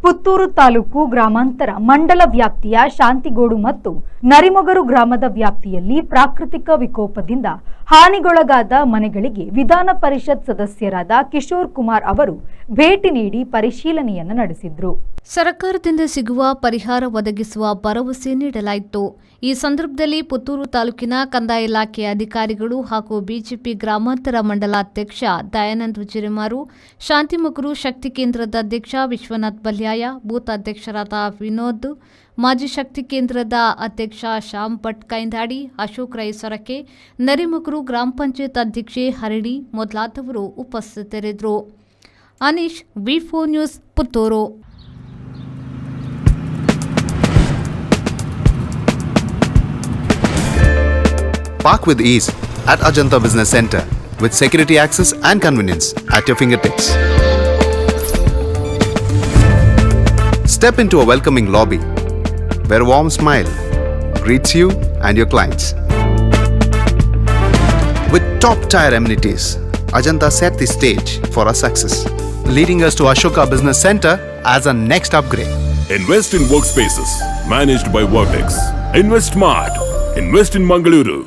ಪುತ್ತೂರು ತಾಲೂಕು ಗ್ರಾಮಾಂತರ ಮಂಡಲ ವ್ಯಾಪ್ತಿಯ ಶಾಂತಿಗೋಡು ಮತ್ತು ನರಿಮೊಗರು ಗ್ರಾಮದ ವ್ಯಾಪ್ತಿಯಲ್ಲಿ ಪ್ರಾಕೃತಿಕ ವಿಕೋಪದಿಂದ ಹಾನಿಗೊಳಗಾದ ಮನೆಗಳಿಗೆ ವಿಧಾನ ಪರಿಷತ್ ಸದಸ್ಯರಾದ ಕಿಶೋರ್ ಕುಮಾರ್ ಅವರು ಭೇಟಿ ನೀಡಿ ಪರಿಶೀಲನೆಯನ್ನು ನಡೆಸಿದರು. ಸರ್ಕಾರದಿಂದ ಸಿಗುವ ಪರಿಹಾರ ಒದಗಿಸುವ ಭರವಸೆ ನೀಡಲಾಯಿತು. ಈ ಸಂದರ್ಭದಲ್ಲಿ ಪುತ್ತೂರು ತಾಲೂಕಿನ ಕಂದಾಯ ಇಲಾಖೆಯ ಅಧಿಕಾರಿಗಳು ಹಾಗೂ ಬಿಜೆಪಿ ಗ್ರಾಮಾಂತರ ಮಂಡಲಾಧ್ಯಕ್ಷ ದಯಾನಂದ್ ವಿಜಯಮಾರು, ಶಾಂತಿಮೊಗರು ಶಕ್ತಿ ಕೇಂದ್ರದ ಅಧ್ಯಕ್ಷ ವಿಶ್ವನಾಥ್ ಬಲ್ಯಾಯ, ಬೂತ್ ಅಧ್ಯಕ್ಷರಾದ ವಿನೋದ್, ಮಾಜಿ ಶಕ್ತಿ ಕೇಂದ್ರದ ಅಧ್ಯಕ್ಷ ಶ್ಯಾಮ್ ಭಟ್ ಕೈಂದಾಡಿ, ಅಶೋಕ್ ರೈ ಸೊರಕೆ, ನರಿಮೊಗರು ಗ್ರಾಮ ಪಂಚಾಯತ್ ಅಧ್ಯಕ್ಷೆ ಹರಿಣಿ ಮೊದಲಾದವರು ಉಪಸ್ಥಿತರಿದ್ದರು. ಅನೀಶ್, ವಿ4 news, Puttur. Park with ease at Ajanta Business Center with security access and convenience at your fingertips. Step into a welcoming lobby where a warm smile greets you and your clients. With top-tier amenities, Ajanta set the stage for our success, leading us to Ashoka Business Center as a next upgrade. Invest in workspaces managed by Vertex. Invest smart. Invest in Mangaluru.